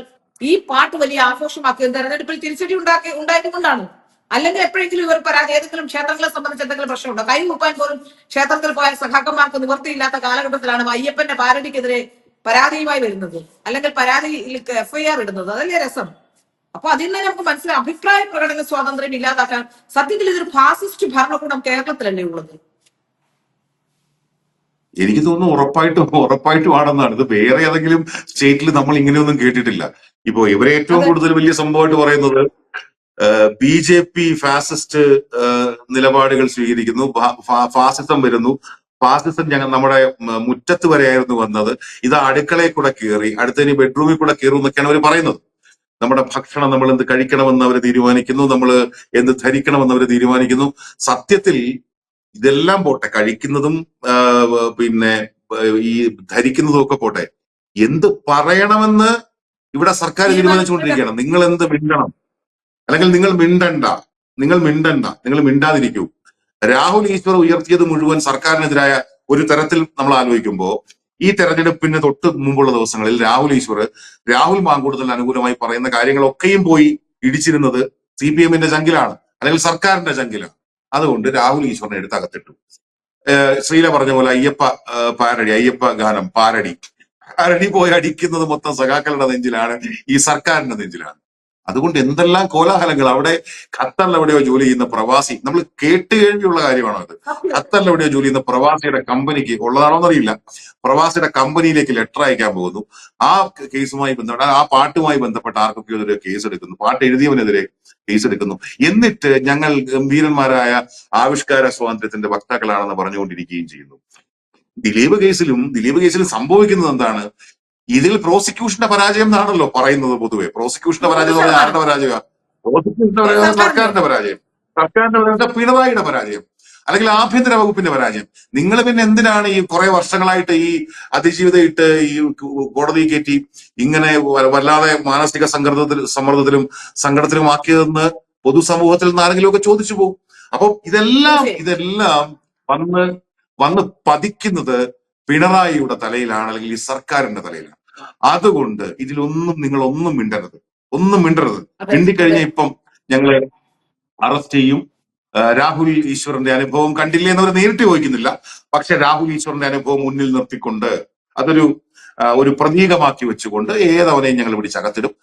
ഈ പാട്ട് വലിയ ആഘോഷമാക്കിയത് തെരഞ്ഞെടുപ്പിൽ തിരിച്ചടി ഉണ്ടായതുകൊണ്ടാണ്. അല്ലെങ്കിൽ എപ്പോഴെങ്കിലും ഇവർ ഏതെങ്കിലും ക്ഷേത്രങ്ങളെ സംബന്ധിച്ച് എന്തെങ്കിലും പ്രശ്നമുണ്ടോ? കൈ മുപ്പാൻ പോലും ക്ഷേത്രത്തിൽ പോയ സഖാക്കന്മാർക്ക് നിവൃത്തിയില്ലാത്ത കാലഘട്ടത്തിലാണ് അയ്യപ്പന്റെ പാരടിക്കെതിരെ പരാതിയുമായി വരുന്നത്, അല്ലെങ്കിൽ പരാതിയിൽ FIR ഇടുന്നത്. അതല്ലേ രസം? അപ്പൊ അതിൽ നിന്ന് നമുക്ക് മനസ്സിലായി, അഭിപ്രായ പ്രകടന സ്വാതന്ത്ര്യം ഇല്ലാതാക്കാൻ സത്യത്തിൽ ഇതൊരു ഫാസിസ്റ്റ് ഭരണകൂടം കേരളത്തിലല്ലേ ഉള്ളത്? എനിക്ക് തോന്നുന്നു ഉറപ്പായിട്ടും ആണെന്നാണ്. ഇത് വേറെ ഏതെങ്കിലും സ്റ്റേറ്റിൽ നമ്മൾ ഇങ്ങനെയൊന്നും കേട്ടിട്ടില്ല. ഇപ്പോ ഇവരെ ഏറ്റവും കൂടുതൽ വലിയ സംഭവമായിട്ട് പറയുന്നത് BJP ഫാസിസ്റ്റ് നിലപാടുകൾ സ്വീകരിക്കുന്നു, ഫാസിസം വരുന്നു, ഫാസിസം നമ്മുടെ മുറ്റത്ത് വരെയായിരുന്നു വന്നത്, ഇത് അടുക്കളയിൽ കൂടെ കയറി, അടുത്തതിന് ബെഡ്റൂമിൽ കൂടെ കയറും എന്നൊക്കെയാണ് അവർ പറയുന്നത്. നമ്മുടെ ഭക്ഷണം നമ്മൾ എന്ത് കഴിക്കണമെന്ന് അവർ തീരുമാനിക്കുന്നു, നമ്മൾ എന്ത് ധരിക്കണമെന്ന് അവർ തീരുമാനിക്കുന്നു. സത്യത്തിൽ ഇതെല്ലാം പോട്ടെ, കഴിക്കുന്നതും പിന്നെ ഈ ധരിക്കുന്നതും ഒക്കെ പോട്ടെ, എന്ത് പറയണമെന്ന് ഇവിടെ സർക്കാർ തീരുമാനിച്ചുകൊണ്ടിരിക്കുകയാണ്. നിങ്ങൾ എന്ത് മിണ്ടണം, അല്ലെങ്കിൽ നിങ്ങൾ മിണ്ടാതിരിക്കൂ. രാഹുൽ ഈശ്വർ ഉയർത്തിയത് മുഴുവൻ സർക്കാരിനെതിരായ ഒരു തരത്തിൽ നമ്മൾ ആലോചിക്കുമ്പോൾ, ഈ തെരഞ്ഞെടുപ്പിന് തൊട്ട് മുമ്പുള്ള ദിവസങ്ങളിൽ രാഹുൽ മാങ്കൂട്ടത്തിന് അനുകൂലമായി പറയുന്ന കാര്യങ്ങളൊക്കെയും പോയി ഇടിച്ചിരുന്നത് CPM-ന്റെ ചങ്കിലാണ്, അല്ലെങ്കിൽ സർക്കാരിന്റെ ചങ്കിലാണ്. അതുകൊണ്ട് രാഹുൽ ഈശ്വറിനെ എടുത്ത് അകത്തിട്ടു. ശ്രീല പറഞ്ഞ പോലെ അയ്യപ്പ ഗാനം പാരടി പോയി അടിക്കുന്നത് മൊത്തം സഖാക്കളുടെ നെഞ്ചിലാണ്, ഈ സർക്കാരിന്റെ നെഞ്ചിലാണ്. അതുകൊണ്ട് എന്തെല്ലാം കോലാഹലങ്ങൾ. അവിടെ ഖത്തറിൽ എവിടെയോ ജോലി ചെയ്യുന്ന പ്രവാസി, നമ്മൾ കേട്ട് കേൾവിയുള്ള കാര്യമാണോ അത്? ഖത്തറിൽ എവിടെയോ ജോലി ചെയ്യുന്ന പ്രവാസിയുടെ കമ്പനിക്ക് ഉള്ളതാണോന്നറിയില്ല, പ്രവാസിയുടെ കമ്പനിയിലേക്ക് ലെറ്റർ അയക്കാൻ പോകുന്നു. ആ കേസുമായി ബന്ധപ്പെട്ട, ആ പാട്ടുമായി ബന്ധപ്പെട്ട ആർക്കൊക്കെയോ കേസ് എടുക്കുന്നു, പാട്ട് എഴുതിയവനെതിരെ കേസ് എടുക്കുന്നു. എന്നിട്ട് ഞങ്ങൾ ഗംഭീരന്മാരായ ആവിഷ്കാര സ്വാതന്ത്ര്യത്തിന്റെ വക്താക്കളാണെന്ന് പറഞ്ഞുകൊണ്ടിരിക്കുകയും ചെയ്യുന്നു. ദിലീപ് കേസിലും സംഭവിക്കുന്നത് എന്താണ്? ഇതിൽ പ്രോസിക്യൂഷന്റെ പരാജയം എന്നാണല്ലോ പറയുന്നത്. പൊതുവെ പ്രോസിക്യൂഷന്റെ പരാജയം എന്ന് പറഞ്ഞാൽ ആരുടെ പരാജയം? പ്രോസിക്യൂഷന്റെ പരാജയം സർക്കാരിന്റെ പരാജയം, പിണറായിയുടെ പരാജയം, അല്ലെങ്കിൽ ആഭ്യന്തര വകുപ്പിന്റെ പരാജയം. നിങ്ങൾ പിന്നെ എന്തിനാണ് ഈ കുറെ വർഷങ്ങളായിട്ട് ഈ അതിജീവിതയിട്ട് ഈ കോടതി കയറ്റി ഇങ്ങനെ വല്ലാതെ മാനസിക സമ്മർദ്ദത്തിലും സങ്കടത്തിലും ആക്കിയതെന്ന് പൊതുസമൂഹത്തിൽ നിന്ന് ആരെങ്കിലും ഒക്കെ ചോദിച്ചു പോകും. അപ്പൊ ഇതെല്ലാം വന്ന് വന്ന് പതിക്കുന്നത് പിണറായിയുടെ തലയിലാണ്, അല്ലെങ്കിൽ ഈ സർക്കാരിന്റെ തലയിലാണ്. അതുകൊണ്ട് ഇതിലൊന്നും നിങ്ങൾ ഒന്നും മിണ്ടരുത്, ഒന്നും മിണ്ടരുത്. അതെ മിണ്ടിക്കഴിഞ്ഞാൽ ഇപ്പം ഞങ്ങളെ അറസ്റ്റ് ചെയ്യും. രാഹുൽ ഈശ്വറിന്റെ അനുഭവം കണ്ടില്ലേ എന്നവർ നേരിട്ട് ചോദിക്കുന്നില്ല. പക്ഷെ രാഹുൽ ഈശ്വറിന്റെ അനുഭവം മുന്നിൽ നിർത്തിക്കൊണ്ട് അതൊരു ഒരു പ്രതീകമാക്കി വെച്ചുകൊണ്ട് ഏതവനെയും ഞങ്ങൾ പിടിച്ചകത്തിടും.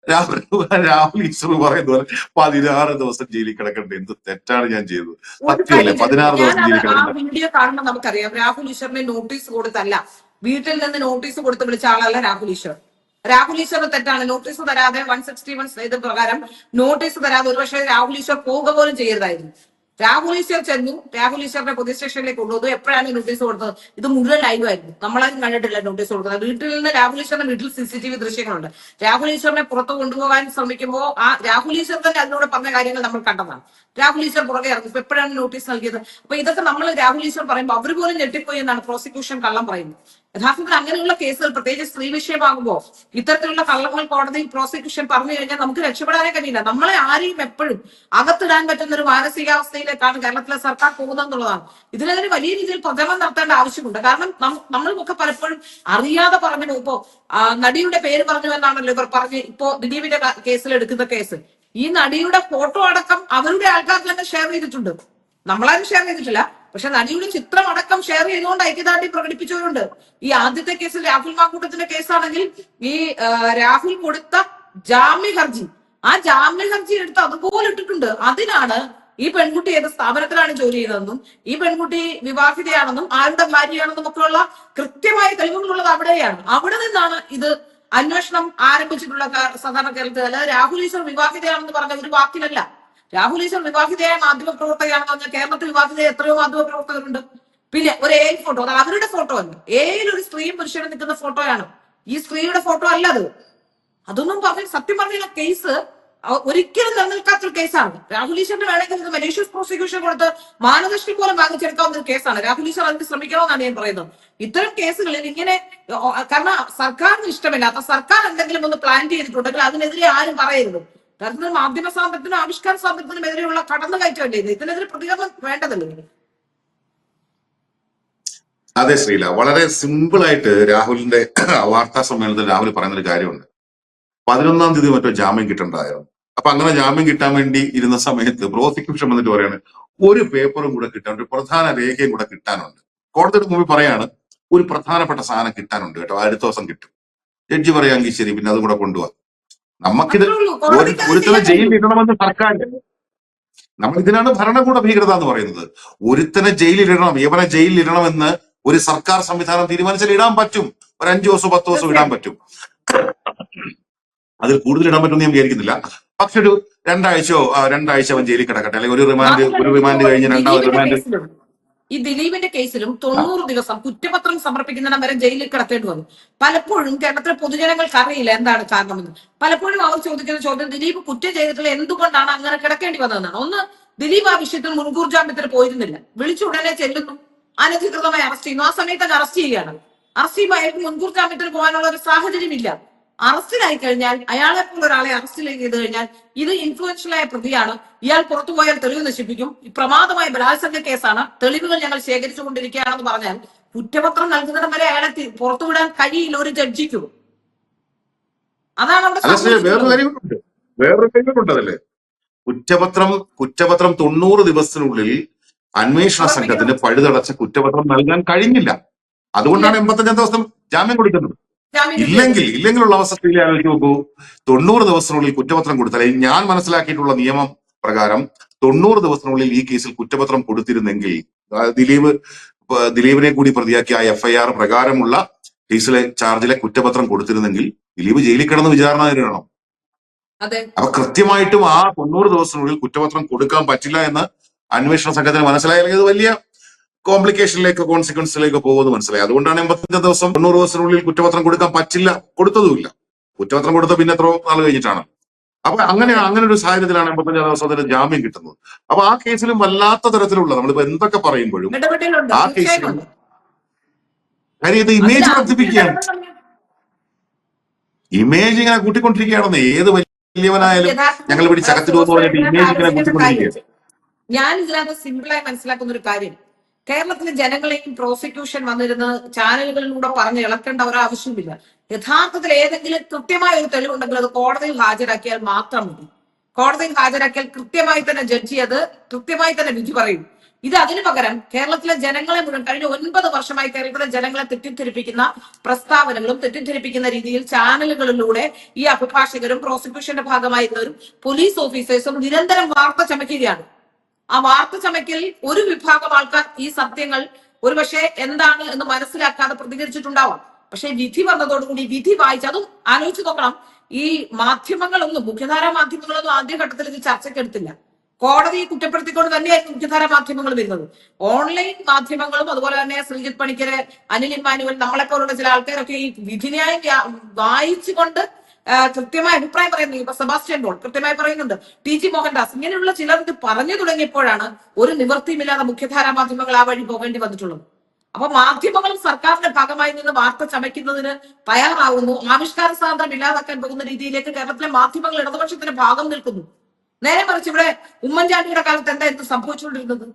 രാഹുൽ ഈശ്വർ പറയുന്ന പോലെ 16 ദിവസം ജയിലിൽ കിടക്കണ്ടേ, എന്ത് തെറ്റാണ് ഞാൻ ചെയ്തത്? ഒരു സത്യമല്ലേ? കാര്യം 16 ദിവസം ഞാൻ ജയിലിൽ ആ കിടക്കണ്ട. വീഡിയോ കാണുമ്പോൾ നമുക്കറിയാം രാഹുൽ ഈശ്വറിനെ നോട്ടീസ് കൊടുത്തല്ല, വീട്ടിൽ നിന്ന് നോട്ടീസ് കൊടുത്ത് വിളിച്ച ആളല്ല രാഹുൽ ഈശ്വർ. രാഹുൽ ഈശ്വറിന് തെറ്റാണ്. നോട്ടീസ് തരാതെ 161 ഇത് പ്രകാരം നോട്ടീസ് തരാതെ ഒരുപക്ഷെ രാഹുൽ ഈശ്വർ പോവുക പോലും ചെയ്യരുതായിരുന്നു. രാഹുൽ ഈശ്വർ ചെന്നു, രാഹുൽ ഈശ്വറിനെ പോലീസ് സ്റ്റേഷനിലേക്ക് കൊണ്ടുവന്നു. എപ്പോഴാണ് നോട്ടീസ് കൊടുത്തത്? ഇത് മുഴുവൻ ലൈവായിരുന്നു, നമ്മളാരും കണ്ടിട്ടില്ല നോട്ടീസ് കൊടുക്കുന്നത്. വീട്ടിൽ നിന്ന് രാഹുൽ ഈശ്വറിന്റെ വീട്ടിൽ CCTV ദൃശ്യങ്ങളുണ്ട്. രാഹുൽ ഈശ്വറിനെ പുറത്തു കൊണ്ടുപോകാൻ ശ്രമിക്കുമ്പോൾ ആ രാഹുൽ ഈശ്വർ തന്നെ അതിലൂടെ പറഞ്ഞ കാര്യങ്ങൾ നമ്മൾ കണ്ടതാണ്. രാഹുൽ ഈശ്വർ പുറകെ ഇറങ്ങി. ഇപ്പൊ എപ്പോഴാണ് നോട്ടീസ് നൽകിയത്? അപ്പൊ ഇതൊക്കെ നമ്മൾ രാഹുൽ ഈശ്വർ പറയുമ്പോൾ അവർ പോലും ഞെട്ടിപ്പോയി എന്നാണ് പ്രോസിക്യൂഷൻ കള്ളം പറയുന്നത്. യഥാർത്ഥത്തിൽ അങ്ങനെയുള്ള കേസുകൾ, പ്രത്യേകിച്ച് സ്ത്രീ വിഷയമാകുമ്പോൾ ഇത്തരത്തിലുള്ള കള്ളങ്ങൾ കോടതിയിൽ പ്രോസിക്യൂഷൻ പറഞ്ഞു കഴിഞ്ഞാൽ നമുക്ക് രക്ഷപ്പെടാനേ കഴിയില്ല. നമ്മളെ ആരെയും എപ്പോഴും അകത്തിടാൻ പറ്റുന്ന ഒരു മാനസികാവസ്ഥയിലേക്കാണ് കേരളത്തിലെ സർക്കാർ പോകുന്നതെന്നുള്ളതാണ്. ഇതിനെതിരെ വലിയ രീതിയിൽ പ്രചരണം നടത്തേണ്ട ആവശ്യമുണ്ട്. കാരണം നമ്മൾക്കൊക്കെ പലപ്പോഴും അറിയാതെ പറഞ്ഞു ഇപ്പോ നടിയുടെ പേര് പറഞ്ഞു എന്നാണല്ലോ ഇവർ പറഞ്ഞ് ഇപ്പോ ദിലീപിന്റെ കേസിൽ എടുക്കുന്ന കേസ്. ഈ നടിയുടെ ഫോട്ടോ അടക്കം അവരുടെ ആൾക്കാർ തന്നെ ഷെയർ ചെയ്തിട്ടുണ്ട്, നമ്മളാരും ഷെയർ ചെയ്തിട്ടില്ല. പക്ഷെ നടിയുടെ ചിത്രം അടക്കം ഷെയർ ചെയ്തുകൊണ്ട് ഐക്യദാർഢ്യം പ്രകടിപ്പിച്ചവരുണ്ട്. ഈ ആദ്യത്തെ കേസിൽ രാഹുൽ മാങ്കൂട്ടത്തിന്റെ കേസാണെങ്കിൽ ഈ രാഹുൽ കൊടുത്ത ജാമ്യ ഹർജി, ആ ജാമ്യ ഹർജി എടുത്ത് അതുപോലെ ഇട്ടിട്ടുണ്ട്. അതിനാണ് ഈ പെൺകുട്ടി ഏത് സ്ഥാപനത്തിലാണ് ജോലി ചെയ്തതെന്നും ഈ പെൺകുട്ടി വിവാഹിതയാണെന്നും ആരുടെ ഭാര്യയാണെന്നും ഒക്കെയുള്ള കൃത്യമായ തെളിവുകളുള്ളത് അവിടെയാണ്. അവിടെ നിന്നാണ് ഇത് അന്വേഷണം ആരംഭിച്ചിട്ടുള്ള സാധാരണ കേരളത്തിൽ. അല്ലാതെ രാഹുൽ ഈശ്വർ വിവാഹിതയാണെന്ന് പറഞ്ഞ ഒരു വാക്കിലല്ല. രാഹുൽ ഈശ്വർ വിവാഹിതയായ മാധ്യമ പ്രവർത്തകയാണെന്ന് പറഞ്ഞാൽ കേരളത്തിൽ വിവാഹിത എത്രയോ മാധ്യമ പ്രവർത്തകരുണ്ട്. പിന്നെ ഒരു AI ഫോട്ടോ, അത് അവരുടെ ഫോട്ടോ അല്ല, AI ഒരു സ്ത്രീയും പുരുഷനും നിൽക്കുന്ന ഫോട്ടോയാണ്. ഈ സ്ത്രീയുടെ ഫോട്ടോ അല്ല അത്. അതൊന്നും പറഞ്ഞ സത്യം പറഞ്ഞ കേസ് ഒരിക്കലും നിലനിൽക്കാത്തൊരു കേസാണ്. രാഹുൽ ഈശ്വറിന് വേണമെങ്കിൽ ഇത് മലീഷ്യസ് പ്രോസിക്യൂഷൻ കൊടുത്ത് മാനനഷ്ടം പോലും വാങ്ങിച്ചെടുക്കാവുന്ന ഒരു കേസാണ്. രാഹുൽ ഈശ്വർ അതിന് ശ്രമിക്കണമെന്നാണ് ഞാൻ പറയുന്നത്. ഇത്തരം കേസുകളിൽ ഇങ്ങനെ, കാരണം സർക്കാരിന് ഇഷ്ടമില്ലാത്ത, സർക്കാർ എന്തെങ്കിലും ഒന്ന് പ്ലാൻ ചെയ്തിട്ടുണ്ടെങ്കിൽ അതിനെതിരെ ആരും പറയരുത്. കാരണം മാധ്യമ സ്വാതന്ത്ര്യത്തിനും ആവിഷ്കാര സ്വാതന്ത്ര്യത്തിനും എതിരെയുള്ള കടന്നുകയറ്റമല്ലേ ഇത്. ഇതിനെതിരെ പ്രതികരണം വേണ്ടതല്ലേ? അതെ ശ്രീല, വളരെ സിമ്പിൾ ആയിട്ട് രാഹുലിന്റെ വാർത്താ സമ്മേളനത്തിൽ രാഹുൽ പറയുന്ന ഒരു കാര്യമുണ്ട്. 11-ാം തീയതി മറ്റോ ജാമ്യം കിട്ടേണ്ടതായിരുന്നു. അപ്പൊ അങ്ങനെ ജാമ്യം കിട്ടാൻ വേണ്ടി ഇരുന്ന സമയത്ത് പ്രോസിക്യൂഷൻ വന്നിട്ട് പറയാണ് ഒരു പേപ്പറും കൂടെ കിട്ടാൻ, ഒരു പ്രധാന രേഖയും കൂടെ കിട്ടാനുണ്ട്. കോടതിയുടെ മുമ്പിൽ പറയാണ് ഒരു പ്രധാനപ്പെട്ട സാധനം കിട്ടാനുണ്ട് കേട്ടോ, അടുത്ത ദിവസം കിട്ടും. ജഡ്ജി പറയാമെങ്കിൽ ശരി, പിന്നെ അതും കൂടെ കൊണ്ടുപോവാ. നമുക്കിത് ഒരുത്തനെ ജയിലിൽ ഇടണമെന്ന് സർക്കാർ, നമ്മൾ ഇതിനാണ് ഭരണകൂട ഭീകരത എന്ന് പറയുന്നത്. ഒരുത്തനെ ജയിലിലിടണം, ഇവനെ ജയിലിലിടണമെന്ന് ഒരു സർക്കാർ സംവിധാനം തീരുമാനിച്ചാൽ ഇടാൻ പറ്റും. ഒരു 5 ദിവസമോ 10 ദിവസമോ ഇടാൻ പറ്റും. അതിൽ കൂടുതൽ ഇടാൻ പറ്റുമെന്ന് ഞാൻ വിചാരിക്കുന്നില്ല. പക്ഷെ ഒരു 2 ആഴ്ച അവൻ ജയിലിൽ കിടക്കട്ടെ, അല്ലെങ്കിൽ ഒരു റിമാൻഡ് കഴിഞ്ഞ് 2ാമത് റിമാൻഡ്. ഈ ദിലീപിന്റെ കേസിലും 90 ദിവസം കുറ്റപത്രം സമർപ്പിക്കുന്നിടം വരെ ജയിലിൽ കിടത്തേണ്ടി വന്നു. പലപ്പോഴും കേരളത്തിലെ പൊതുജനങ്ങൾക്ക് അറിയില്ല എന്താണ് കാരണമെന്ന്. പലപ്പോഴും അവർ ചോദിക്കുന്ന ചോദ്യം, ദിലീപ് കുറ്റം ചെയ്തിട്ടുള്ള എന്തുകൊണ്ടാണ് അങ്ങനെ കിടക്കേണ്ടി വന്നതെന്നാണ്. ഒന്ന്, ദിലീപ് ആ വിഷയത്തിൽ മുൻകൂർ ജാമ്യത്തിന് പോയിരുന്നില്ല. വിളിച്ച ഉടനെ ചെല്ലുന്നു, അനധികൃതമായി അറസ്റ്റ് ചെയ്യുന്നു. ആ സമയത്ത് അറസ്റ്റ് ചെയ്യുകയാണ്. അറസ്റ്റ് ചെയ്യുമ്പോൾ അയാൾക്ക് മുൻകൂർ ജാമ്യത്തിന് പോകാനുള്ള ഒരു സാഹചര്യം ഇല്ല. അറസ്റ്റിലായി കഴിഞ്ഞാൽ, അയാളെ പോലെ ഒരാളെ അറസ്റ്റ് ചെയ്ത് കഴിഞ്ഞാൽ ഇത് ഇൻഫ്ലുവൻഷ്യലായ പ്രതിയാണ്, ഇയാൾ പുറത്തു പോയാൽ തെളിവ് നശിപ്പിക്കും, പ്രമാദമായ ബലാത്സംഗ കേസാണ്, തെളിവുകൾ ഞങ്ങൾ ശേഖരിച്ചുകൊണ്ടിരിക്കുകയാണെന്ന് പറഞ്ഞാൽ കുറ്റപത്രം നൽകുന്നിടം വരെ അയാളെ പുറത്തുവിടാൻ കഴിയില്ല ഒരു ജഡ്ജിക്കും. അതാണ് അവിടെ വേറൊരു കാര്യമുണ്ട്. അതല്ലേ കുറ്റപത്രം 90 ദിവസത്തിനുള്ളിൽ അന്വേഷണ സംഘത്തിന് പഴുതടച്ച കുറ്റപത്രം നൽകാൻ കഴിഞ്ഞില്ല. അതുകൊണ്ടാണ് 85 ദിവസം ജാമ്യം കൊടുക്കുന്നത്. ഇല്ലെങ്കിലുള്ള അവസ്ഥയിൽ ആലോചിച്ച് നോക്കൂ. 90 ദിവസത്തിനുള്ളിൽ കുറ്റപത്രം കൊടുത്താൽ, ഞാൻ മനസ്സിലാക്കിയിട്ടുള്ള നിയമം പ്രകാരം 90 ദിവസത്തിനുള്ളിൽ ഈ കേസിൽ കുറ്റപത്രം കൊടുത്തിരുന്നെങ്കിൽ, ദിലീപിനെ കൂടി പ്രതിയാക്കിയ FIR പ്രകാരമുള്ള കേസിലെ ചാർജിലെ കുറ്റപത്രം കൊടുത്തിരുന്നെങ്കിൽ ദിലീപ് ജയിലിൽ കിടന്ന് വിചാരണ നേരിടണം. അപ്പൊ കൃത്യമായിട്ടും ആ 90 ദിവസത്തിനുള്ളിൽ കുറ്റപത്രം കൊടുക്കാൻ പറ്റില്ല എന്ന് അന്വേഷണ സംഘത്തിന് മനസ്സിലായാലും ഇത് വലിയ കോംപ്ലിക്കേഷനിലേക്ക്, കോൺസിക്വൻസിലേക്ക് പോകുമെന്ന് മനസ്സിലായി. അതുകൊണ്ടാണ് 85 ദിവസം 90 ദിവസത്തിനുള്ളിൽ കുറ്റപത്രം കൊടുക്കാൻ പറ്റില്ല, കൊടുത്തതുമില്ല. കുറ്റപത്രം കൊടുത്ത പിന്നെ എത്രയോ നാൾ കഴിഞ്ഞിട്ടാണ്. അപ്പൊ അങ്ങനെ ഒരു സാഹചര്യത്തിലാണ് 85 ദിവസത്തിന് ജാമ്യം കിട്ടുന്നത്. അപ്പൊ ആ കേസിലും വല്ലാത്ത തരത്തിലുള്ള, നമ്മളിപ്പോ എന്തൊക്കെ പറയുമ്പോഴും ആ കേസിലും കാര്യം ഇത് ഇമേജ് വർദ്ധിപ്പിക്കുകയാണ്. ഇമേജ് ഇങ്ങനെ കൂട്ടിക്കൊണ്ടിരിക്കുകയാണെന്ന്. ഏത് വലിയവനായാലും ഞങ്ങൾ പിടിച്ച് അകത്തിടുമെന്ന് പറഞ്ഞിട്ട് ഇമേജ് ഇങ്ങനെ കൂട്ടിക്കൊണ്ടിരിക്കുകയാണ്. ഞാൻ ഇതിനകത്ത് സിമ്പിളായി മനസ്സിലാക്കുന്ന ഒരു കാര്യം, കേരളത്തിലെ ജനങ്ങളെയും പ്രോസിക്യൂഷൻ വന്നിരുന്ന് ചാനലുകളിലൂടെ പറഞ്ഞ് ഇളക്കേണ്ട ഒരു ആവശ്യമില്ല. യഥാർത്ഥത്തിൽ ഏതെങ്കിലും കൃത്യമായ ഒരു തെളിവുണ്ടെങ്കിൽ അത് കോടതിയിൽ ഹാജരാക്കിയാൽ മാത്രം മതി. കോടതിയിൽ ഹാജരാക്കിയാൽ കൃത്യമായി തന്നെ ജഡ്ജി അത് കൃത്യമായി തന്നെ വിധി പറയും. ഇത് അതിനു പകരം കേരളത്തിലെ ജനങ്ങളെ മുഴുവൻ കഴിഞ്ഞ 9 വർഷമായി കേരളത്തിലെ ജനങ്ങളെ തെറ്റിദ്ധരിപ്പിക്കുന്ന പ്രസ്താവനകളും തെറ്റിദ്ധരിപ്പിക്കുന്ന രീതിയിൽ ചാനലുകളിലൂടെ ഈ അഭിഭാഷകരും പ്രോസിക്യൂഷന്റെ ഭാഗമായിരുന്നവരും പോലീസ് ഓഫീസേഴ്സും നിരന്തരം വാർത്ത ചമയ്ക്കുകയാണ്. ആ വാർത്ത ചമയ്ക്കൽ ഒരു വിഭാഗം ആൾക്കാർ ഈ സത്യങ്ങൾ ഒരുപക്ഷെ എന്താണ് എന്ന് മനസ്സിലാക്കാതെ പ്രതികരിച്ചിട്ടുണ്ടാവാം. പക്ഷെ വിധി വന്നതോടുകൂടി വിധി വായിച്ച് അതും ആലോചിച്ച് നോക്കണം. ഈ മാധ്യമങ്ങളൊന്നും മുഖ്യധാരാ മാധ്യമങ്ങളൊന്നും ആദ്യഘട്ടത്തിൽ ഇത് ചർച്ചയ്ക്കെടുത്തില്ല. കോടതിയെ കുറ്റപ്പെടുത്തിക്കൊണ്ട് തന്നെയായിരുന്നു മുഖ്യധാരാ മാധ്യമങ്ങൾ വരുന്നത്. ഓൺലൈൻ മാധ്യമങ്ങളും അതുപോലെ തന്നെ ശ്രീജിത്ത് പണിക്കര്, അനിൽ ഇമ്മാനുവൽ, നമ്മളെപ്പോലുള്ള ചില ആൾക്കാരൊക്കെ ഈ വിധിന്യായം വായിച്ചുകൊണ്ട് കൃത്യമായ അഭിപ്രായം പറയുന്നു. ഇപ്പൊ സെബാസ്റ്റ്യൻ പോൾ കൃത്യമായി പറയുന്നുണ്ട്, TG മോഹൻദാസ്, ഇങ്ങനെയുള്ള ചിലർ ഇത് പറഞ്ഞു തുടങ്ങിയപ്പോഴാണ് ഒരു നിവൃത്തിയുമില്ലാതെ മുഖ്യധാരാ മാധ്യമങ്ങൾ ആ വഴി പോകേണ്ടി വന്നിട്ടുള്ളത്. അപ്പൊ മാധ്യമങ്ങളും സർക്കാരിന്റെ ഭാഗമായി നിന്ന് വാർത്ത ചമയ്ക്കുന്നതിന് തയ്യാറാവുന്നു. ആവിഷ്കാര സ്വാതന്ത്ര്യം ഇല്ലാതാക്കാൻ പോകുന്ന രീതിയിലേക്ക് കേരളത്തിലെ മാധ്യമങ്ങൾ ഇടതുപക്ഷത്തിന് ഭാഗം നിൽക്കുന്നു. നേരെ മറിച്ച് ഇവിടെ ഉമ്മൻചാണ്ടിയുടെ കാലത്ത് എന്തായിരുന്നു സംഭവിച്ചുകൊണ്ടിരുന്നത്?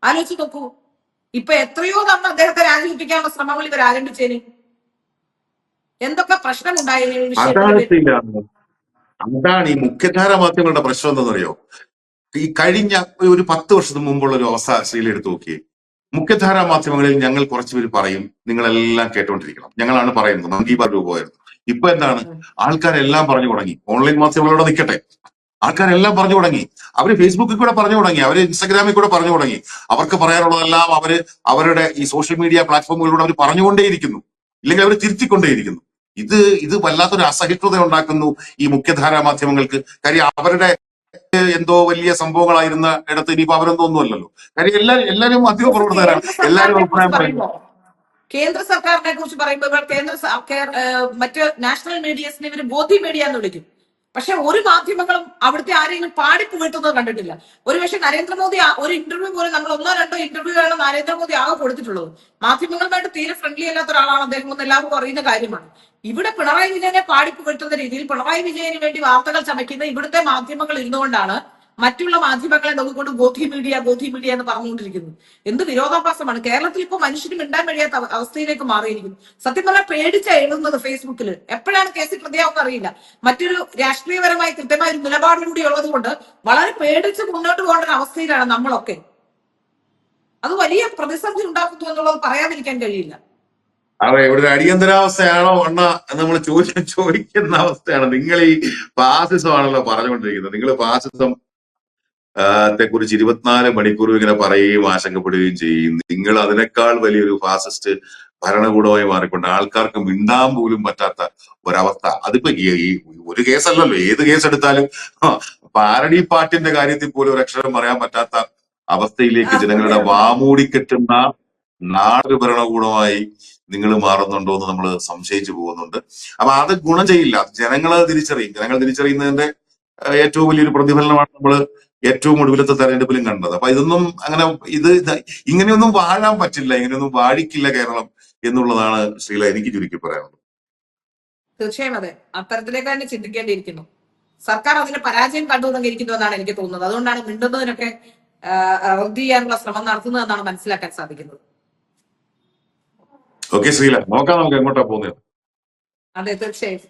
ആലോചിച്ച് നോക്കൂ. ഇപ്പൊ എത്രയോ തവണ അദ്ദേഹത്തെ രാജിവെപ്പിക്കാനുള്ള ശ്രമങ്ങൾ ഇവർ ആരംഭിച്ചേനെ. എന്തൊക്കെ പ്രശ്നമുണ്ടായിരുന്നു ഈ വിഷയത്തിൽ. അതാണ് ഈ മുഖ്യധാര മാധ്യമങ്ങളുടെ പ്രശ്നം എന്താണെന്നറിയോ? ഈ കഴിഞ്ഞ ഒരു 10 വർഷത്തിന് മുമ്പുള്ള ഒരു അവസ്ഥ ശ്രീല എടുത്തു നോക്കിയേ. മുഖ്യധാരാ മാധ്യമങ്ങളിൽ ഞങ്ങൾ കുറച്ചുപേര് പറയും, നിങ്ങളെല്ലാം കേട്ടോണ്ടിരിക്കണം, ഞങ്ങളാണ് പറയുന്നത്, മൻ കി ബാത് രൂപമായിരുന്നു. ഇപ്പൊ എന്താണ്, ആൾക്കാരെല്ലാം പറഞ്ഞു തുടങ്ങി. ഓൺലൈൻ മാധ്യമങ്ങളോട് നിൽക്കട്ടെ, ആൾക്കാരെല്ലാം പറഞ്ഞു തുടങ്ങി. അവര് ഫേസ്ബുക്കിൽ കൂടെ പറഞ്ഞു തുടങ്ങി, അവര് ഇൻസ്റ്റാഗ്രാമിൽ കൂടെ പറഞ്ഞു തുടങ്ങി. അവർക്ക് പറയാനുള്ളതെല്ലാം അവരുടെ ഈ സോഷ്യൽ മീഡിയ പ്ലാറ്റ്ഫോമുകളിലൂടെ അവർ പറഞ്ഞുകൊണ്ടേയിരിക്കുന്നു, ഇല്ലെങ്കിൽ അവർ തിരുത്തിക്കൊണ്ടേയിരിക്കുന്നു. ഇത് വല്ലാത്തൊരു അസഹിഷ്ണുത ഉണ്ടാക്കുന്നു ഈ മുഖ്യധാരാ മാധ്യമങ്ങൾക്ക്. കാര്യം അവരുടെ എന്തോ വലിയ സംഭവങ്ങളായിരുന്ന ഇടത്ത് ഇനിയിപ്പോ അവരൊന്നും ഒന്നുമല്ലല്ലോ. കാര്യം എല്ലാരും മാധ്യമ പ്രവർത്തകരാണ്, എല്ലാരും അഭിപ്രായം പറയുന്നു. കേന്ദ്ര സർക്കാരിനെ കുറിച്ച് പറയുമ്പോൾ മറ്റ് നാഷണൽ മീഡിയസിനെ ഇവര് ബോധി മീഡിയ എന്ന് വിളിക്കും. പക്ഷെ ഒരു മാധ്യമങ്ങളും അവിടുത്തെ ആരെങ്കിലും പാടിപ്പുകഴ്ത്തുന്നത് കണ്ടിട്ടില്ല. ഒരുപക്ഷെ നരേന്ദ്രമോദി ഒരു ഇന്റർവ്യൂ പോലും, നമ്മൾ 1-2 ഇന്റർവ്യൂകളാണ് നരേന്ദ്രമോദി ആകെ കൊടുത്തിട്ടുള്ളത്. മാധ്യമങ്ങളുമായിട്ട് തീരെ ഫ്രണ്ട്ലി അല്ലാത്ത ഒരാളാണ് അദ്ദേഹം എന്ന് എല്ലാവർക്കും അറിയുന്ന കാര്യമാണ്. ഇവിടെ പിണറായി വിജയനെ പാടിപ്പുകഴ്ത്തുന്ന രീതിയിൽ പിണറായി വിജയന് വേണ്ടി വാർത്തകൾ ചമയ്ക്കുന്ന ഇവിടുത്തെ മാധ്യമങ്ങൾ ഇരുന്നുകൊണ്ടാണ് മറ്റുള്ള മാധ്യമങ്ങളെ നോക്കിക്കൊണ്ട് ബോധി മീഡിയ എന്ന് പറഞ്ഞുകൊണ്ടിരിക്കുന്നു. എന്ത് വിരോധാഭാസമാണ്. കേരളത്തിൽ ഇപ്പോൾ മനുഷ്യന് മിണ്ടാൻ കഴിയാത്ത അവസ്ഥയിലേക്ക് മാറിയിരിക്കുന്നു. സത്യം പറഞ്ഞാൽ പേടിച്ച എഴുതുന്നത് ഫേസ്ബുക്കിൽ. എപ്പോഴാണ് കേസിൽ പ്രതിയാവുമെന്ന് അറിയില്ല. മറ്റൊരു രാഷ്ട്രീയപരമായി കൃത്യമായ ഒരു നിലപാടുകൂടി ഉള്ളത് കൊണ്ട് വളരെ പേടിച്ച് മുന്നോട്ട് പോകേണ്ട ഒരു അവസ്ഥയിലാണ് നമ്മളൊക്കെ. അത് വലിയ പ്രതിസന്ധി ഉണ്ടാക്കുന്നു എന്നുള്ളത് പറയാതിരിക്കാൻ കഴിയില്ല. അതെ, ഇവിടെ ഒരു അടിയന്തരാവസ്ഥയാണോ അണ്ണ എന്ന് നമ്മൾ ചോദിക്കുന്ന അവസ്ഥയാണ്. നിങ്ങൾ ഈ ഫാസിസമാണല്ലോ പറഞ്ഞുകൊണ്ടിരിക്കുന്നത്. നിങ്ങൾ ഫാസിസം കുറിച്ച് 24 മണിക്കൂർ ഇങ്ങനെ പറയുകയും ആശങ്കപ്പെടുകയും ചെയ്യും. നിങ്ങൾ അതിനേക്കാൾ വലിയൊരു ഫാസിസ്റ്റ് ഭരണകൂടമായി മാറിക്കൊണ്ട് ആൾക്കാർക്ക് മിണ്ടാൻ പോലും പറ്റാത്ത ഒരവസ്ഥ. അതിപ്പോ ഈ ഒരു കേസല്ലല്ലോ, ഏത് കേസ് എടുത്താലും പാരഡി പാട്ടിന്റെ കാര്യത്തിൽ പോലും ഒരു അക്ഷരം പറയാൻ പറ്റാത്ത അവസ്ഥയിലേക്ക് ജനങ്ങളുടെ വാമൂടിക്കെട്ടുന്ന നാടൊരു ഭരണകൂടമായി നിങ്ങൾ മാറുന്നുണ്ടോ എന്ന് നമ്മൾ സംശയിച്ചു പോകുന്നുണ്ട്. അപ്പൊ അത് ഗുണം ചെയ്യില്ല. ജനങ്ങൾ തിരിച്ചറിയുന്നതിന്റെ ഏറ്റവും വലിയൊരു പ്രതിഫലനമാണ് നമ്മൾ ഏറ്റവും ഒടുവിലത്തെ തെരഞ്ഞെടുപ്പിലും കണ്ടത്. അപ്പൊ ഇതൊന്നും അങ്ങനെ ഇങ്ങനെയൊന്നും വാഴാൻ പറ്റില്ല, ഇങ്ങനെയൊന്നും വാഴിക്കില്ല കേരളം എന്നുള്ളതാണ് ശ്രീല എനിക്ക് ചുരുക്കി പറയാനുള്ളത്. തീർച്ചയായും അതെ, അത്തരത്തിലേക്ക് തന്നെ ചിന്തിക്കേണ്ടിയിരിക്കുന്നു. സർക്കാർ അതിന് പരാജയം കണ്ടുവന്നിരിക്കുന്നു എന്നാണ് എനിക്ക് തോന്നുന്നത്. അതുകൊണ്ടാണ് മിണ്ടുന്നതിനൊക്കെ റദ്ദ് ചെയ്യാനുള്ള ശ്രമം നടത്തുന്നതെന്നാണ് മനസ്സിലാക്കാൻ സാധിക്കുന്നത്. ഓക്കെ ശ്രീല, നോക്കാം നമുക്ക് എങ്ങോട്ടാ പോകുന്നത്. അതെ, തീർച്ചയായും.